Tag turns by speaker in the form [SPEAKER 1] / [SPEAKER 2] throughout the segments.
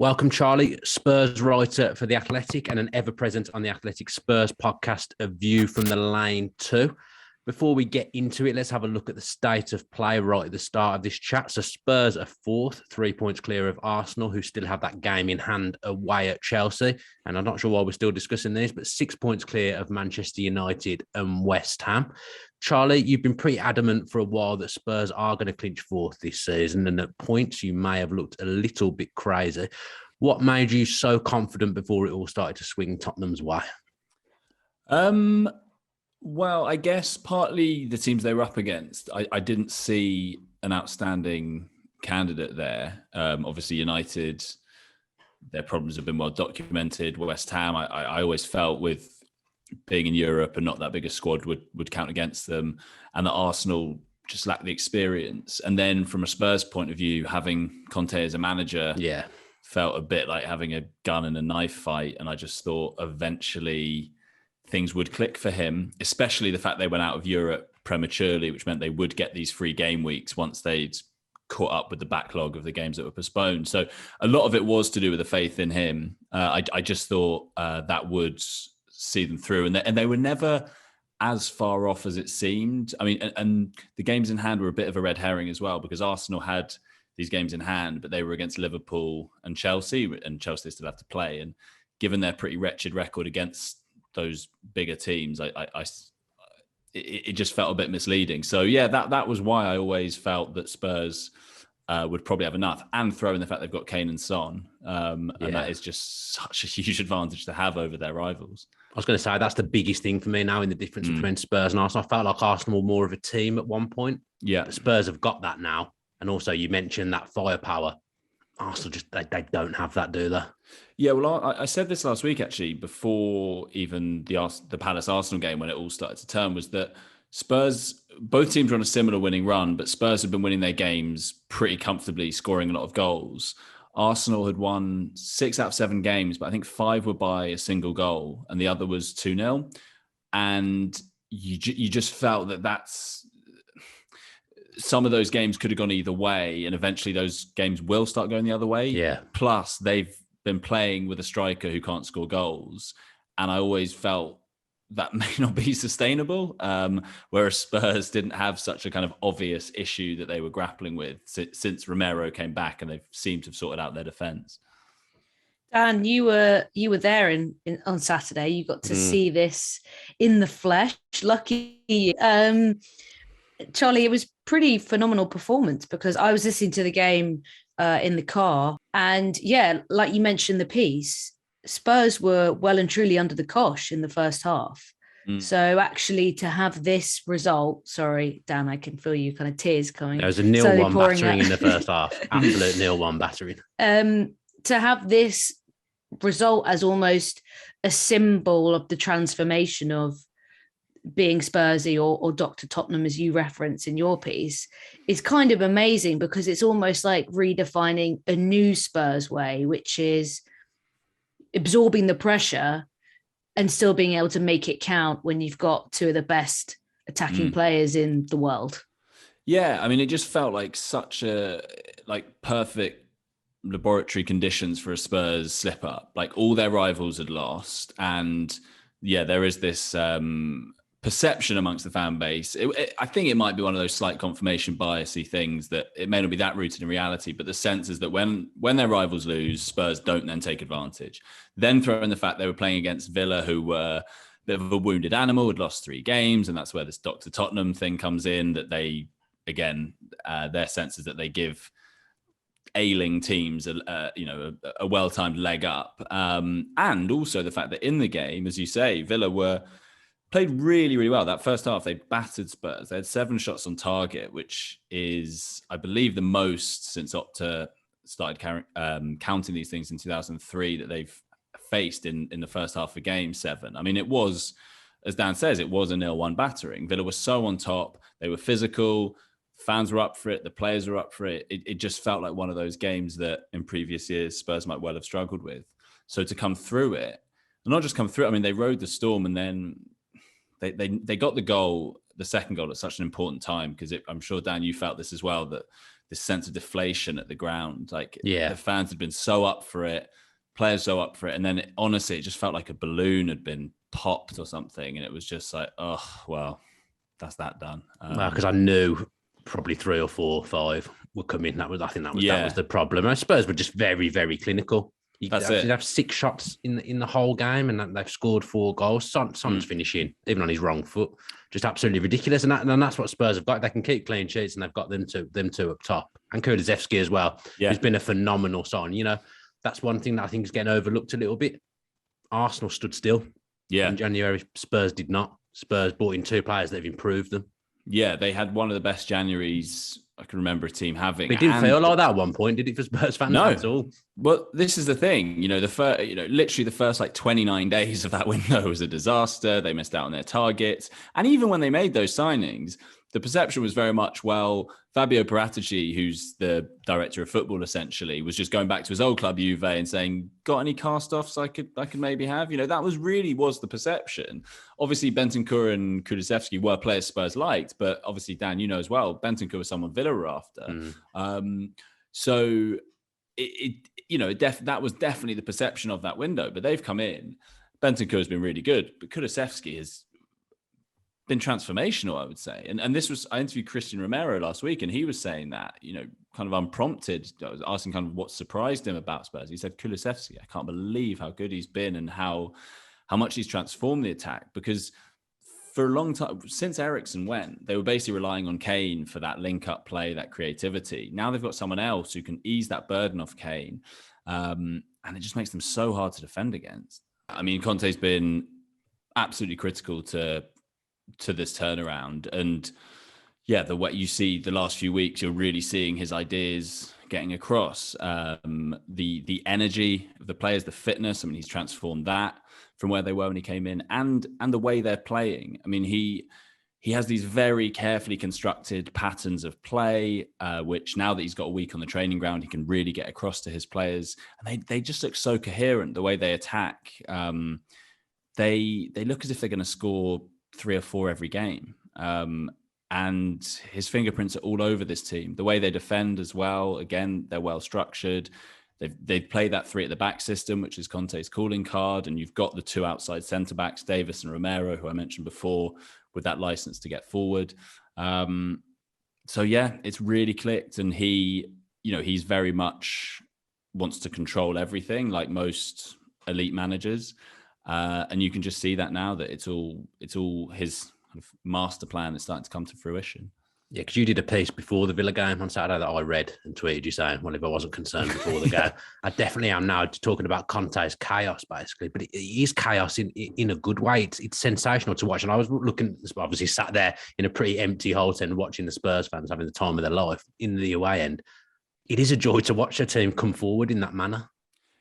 [SPEAKER 1] Welcome, Charlie, Spurs writer for The Athletic and an ever-present on The Athletic Spurs podcast, A View from the Lane too. Before we get into it, let's have a look at the state of play right at the start of this chat. So Spurs are fourth, 3 points clear of Arsenal, who still have that game in hand away at Chelsea. And I'm not sure why we're still discussing this, but 6 points clear of Manchester United and West Ham. Charlie, you've been pretty adamant for a while that Spurs are going to clinch fourth this season, and at points you may have looked a little bit crazy. What made you so confident before it all started to swing Tottenham's way?
[SPEAKER 2] Well, I guess partly the teams they were up against. I didn't see an outstanding candidate there. Obviously, United, their problems have been well documented. West Ham, I always felt with being in Europe and not that big a squad would count against them. And that Arsenal just lacked the experience. And then from a Spurs point of view, having Conte as a manager felt a bit like having a gun and a knife fight. And I just thought eventually things would click for him, especially the fact they went out of Europe prematurely, which meant they would get these free game weeks once they'd caught up with the backlog of the games that were postponed. So a lot of it was to do with the faith in him. I just thought that would see them through. And they were never as far off as it seemed. I mean, and the games in hand were a bit of a red herring as well, because Arsenal had these games in hand, but they were against Liverpool and Chelsea still have to play. And given their pretty wretched record against those bigger teams, it just felt a bit misleading. So yeah, that was why I always felt that Spurs would probably have enough, and throw in the fact they've got Kane and Son, and that is just such a huge advantage to have over their rivals.
[SPEAKER 1] I was going to say that's the biggest thing for me now in the difference between Spurs and Arsenal. I felt like Arsenal were more of a team at one point.
[SPEAKER 2] Yeah,
[SPEAKER 1] but Spurs have got that now, and also you mentioned that firepower. Arsenal just they don't have that, do they?
[SPEAKER 2] Yeah, well, I said this last week, actually, before even the Palace-Arsenal game, when it all started to turn, was that Spurs, both teams were on a similar winning run, but Spurs have been winning their games pretty comfortably, scoring a lot of goals. Arsenal had won 6 out of 7 games, but I think 5 were by a single goal, and the other was 2-0. And you just felt that's... Some of those games could have gone either way, and eventually those games will start going the other way.
[SPEAKER 1] Yeah.
[SPEAKER 2] Plus, they've been playing with a striker who can't score goals, and I always felt that may not be sustainable, whereas Spurs didn't have such a kind of obvious issue that they were grappling with since Romero came back, and they've seemed to have sorted out their defence.
[SPEAKER 3] Dan, you were there on Saturday. You got to see this in the flesh. Lucky you. Charlie, it was pretty phenomenal performance, because I was listening to the game in the car, and like you mentioned the piece, Spurs were well and truly under the cosh in the first half. So actually to have this result, sorry, Dan, I can feel you kind of tears coming.
[SPEAKER 1] There was a 0-1 battering in the first half. Absolute 0-1 battering.
[SPEAKER 3] To have this result as almost a symbol of the transformation of being Spursy or Dr. Tottenham, as you reference in your piece, is kind of amazing, because it's almost like redefining a new Spurs way, which is absorbing the pressure and still being able to make it count when you've got 2 of the best attacking players in the world.
[SPEAKER 2] Yeah, I mean, it just felt like such a perfect laboratory conditions for a Spurs slip up. Like, all their rivals had lost, and there is this perception amongst the fan base. I think it might be one of those slight confirmation biasy things, that it may not be that rooted in reality, but the sense is that when their rivals lose, Spurs don't then take advantage. Then throw in the fact they were playing against Villa, who were a bit of a wounded animal, had lost 3 games, and that's where this Dr. Tottenham thing comes in, that they, again, their sense is that they give ailing teams a well-timed leg up. And also the fact that in the game, as you say, Villa played really, really well. That first half, they battered Spurs. They had 7 shots on target, which is, I believe, the most since Opta started counting these things in 2003 that they've faced in the first half of game 7. I mean, it was, as Dan says, it was a 0-1 battering. Villa was so on top. They were physical. Fans were up for it. The players were up for it. It just felt like one of those games that in previous years Spurs might well have struggled with. So to come through it, and not just come through, I mean, they rode the storm, and then they got the second goal at such an important time, because I'm sure, Dan, you felt this as well, that this sense of deflation at the ground. Like
[SPEAKER 1] Yeah.
[SPEAKER 2] the fans had been so up for it, players so up for it, and then honestly, it just felt like a balloon had been popped or something, and it was just like, oh well, that's that done.
[SPEAKER 1] Because I knew probably 3 or 4 or 5 were coming. I think that was
[SPEAKER 2] Yeah.
[SPEAKER 1] the problem. I Spurs were just very, very clinical.
[SPEAKER 2] That's
[SPEAKER 1] They
[SPEAKER 2] it.
[SPEAKER 1] have 6 shots in the whole game, and they've scored 4 goals. Son's finishing, even on his wrong foot, just absolutely ridiculous. And that's what Spurs have got. They can keep clean sheets, and they've got them two up top, and Kulusevski as well.
[SPEAKER 2] Yeah.
[SPEAKER 1] Who's been a phenomenal sign. You know, that's one thing that I think is getting overlooked a little bit. Arsenal stood still.
[SPEAKER 2] Yeah.
[SPEAKER 1] In January, Spurs did not. Spurs brought in 2 players that have improved them.
[SPEAKER 2] Yeah, they had one of the best Januaries I can remember a team having.
[SPEAKER 1] But it didn't feel like that at one point, did it, for Spurs fans at all?
[SPEAKER 2] Well, this is the thing. Literally the first like 29 days of that window was a disaster. They missed out on their targets. And even when they made those signings, the perception was very much, well, Fabio Paratici, who's the director of football, essentially, was just going back to his old club, Juve, and saying, got any cast-offs I could maybe have? That was the perception. Obviously, Bentancur and Kulusevski were players Spurs liked, but obviously, Dan, you know as well, Bentancur was someone Villa were after. So that was definitely the perception of that window, but they've come in. Bentancur has been really good, but Kulusevski has been transformational, I would say. And this was, I interviewed Christian Romero last week, and he was saying that, kind of unprompted. I was asking kind of what surprised him about Spurs. He said, Kulusevski, I can't believe how good he's been and how much he's transformed the attack, because for a long time, since Eriksen went, they were basically relying on Kane for that link-up play, that creativity. Now they've got someone else who can ease that burden off Kane, and it just makes them so hard to defend against. I mean, Conte's been absolutely critical to this turnaround, and the way you see the last few weeks, you're really seeing his ideas getting across. The energy of the players, the fitness. I mean, he's transformed that from where they were when he came in, and the way they're playing. I mean, he has these very carefully constructed patterns of play, which now that he's got a week on the training ground, he can really get across to his players, and they just look so coherent. The way they attack, they look as if they're going to score 3 or 4 every game. And his fingerprints are all over this team. The way they defend as well, again, they're well structured. They play that 3 at the back system, which is Conte's calling card. And you've got the 2 outside centre-backs, Davis and Romero, who I mentioned before, with that license to get forward. It's really clicked. And he's very much wants to control everything, like most elite managers. And you can just see that now that it's all his kind of master plan that's starting to come to fruition.
[SPEAKER 1] Yeah, because you did a piece before the Villa game on Saturday that I read and tweeted you saying, well, if I wasn't concerned before the game, I definitely am now, talking about Conte's chaos, basically. But it is chaos in a good way. It's sensational to watch. And I was looking, obviously sat there in a pretty empty Holte End watching the Spurs fans having the time of their life in the away end. It is a joy to watch a team come forward in that manner.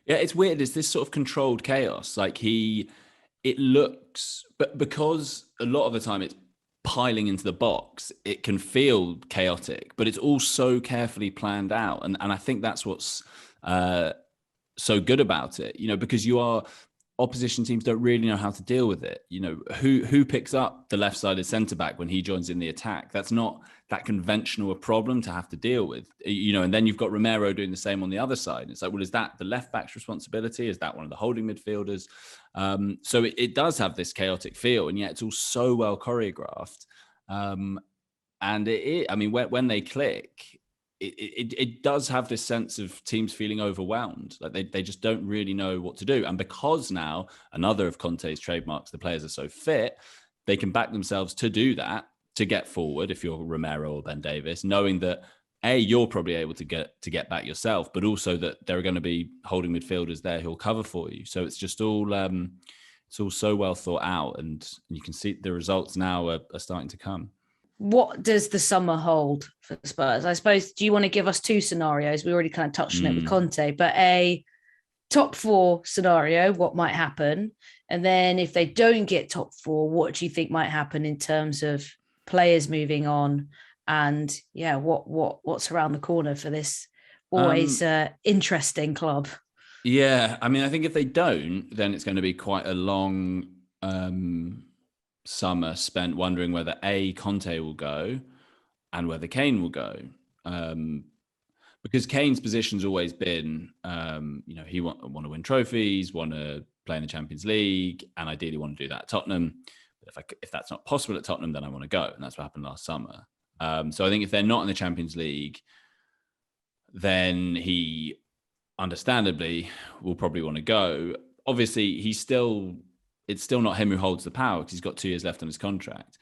[SPEAKER 2] Yeah, it's weird. It's this sort of controlled chaos. Like it looks, but because a lot of the time it's piling into the box, it can feel chaotic, but it's all so carefully planned out. And I think that's what's so good about it, because opposition teams don't really know how to deal with it. Who picks up the left-sided centre-back when he joins in the attack? That's not that conventional a problem to have to deal with, and then you've got Romero doing the same on the other side. It's like, well, is that the left-back's responsibility? Is that one of the holding midfielders? So it does have this chaotic feel, and yet it's all so well choreographed. And when they click, it does have this sense of teams feeling overwhelmed. Like they just don't really know what to do. And because now, another of Conte's trademarks, the players are so fit, they can back themselves to do that, to get forward if you're Romero or Ben Davis, knowing that you're probably able to get back yourself, but also that there are going to be holding midfielders there who'll cover for you. So it's just all it's all so well thought out, and you can see the results now are starting to come.
[SPEAKER 3] What does the summer hold for Spurs? I suppose, do you want to give us 2 scenarios? We already kind of touched on it with Conte, but a top 4 scenario, what might happen? And then if they don't get top 4, what do you think might happen in terms of players moving on? And what's around the corner for this always interesting club?
[SPEAKER 2] Yeah, I mean, I think if they don't, then it's going to be quite a long summer spent wondering whether Conte will go and whether Kane will go. because Kane's position's always been, he want to win trophies, want to play in the Champions League, and ideally want to do that at Tottenham. But if that's not possible at Tottenham, then I want to go, and that's what happened last summer. So I think if they're not in the Champions League, then he understandably will probably want to go. Obviously, it's still not him who holds the power because he's got 2 years left on his contract.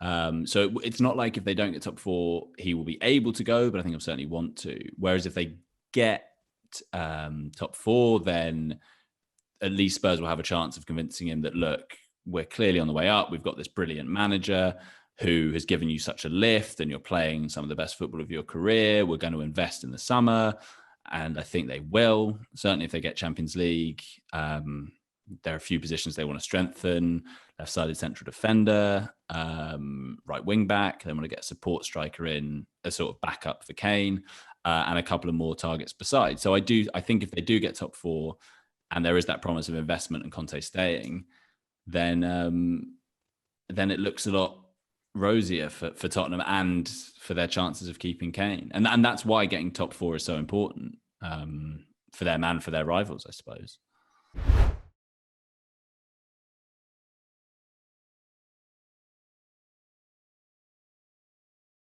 [SPEAKER 2] So it's not like if they don't get top 4, he will be able to go, but I think he'll certainly want to. Whereas if they get top 4, then at least Spurs will have a chance of convincing him that, look, we're clearly on the way up. We've got this brilliant manager who has given you such a lift and you're playing some of the best football of your career. We're going to invest in the summer. And I think they will, certainly if they get Champions League. There are a few positions they want to strengthen. Left-sided central defender, right wing back. They want to get a support striker in, a sort of backup for Kane, and a couple of more targets besides. So I think if they do get top 4 and there is that promise of investment and Conte staying, then it looks a lot rosier for Tottenham and for their chances of keeping Kane. And that's why getting top 4 is so important for them and for their rivals, I suppose.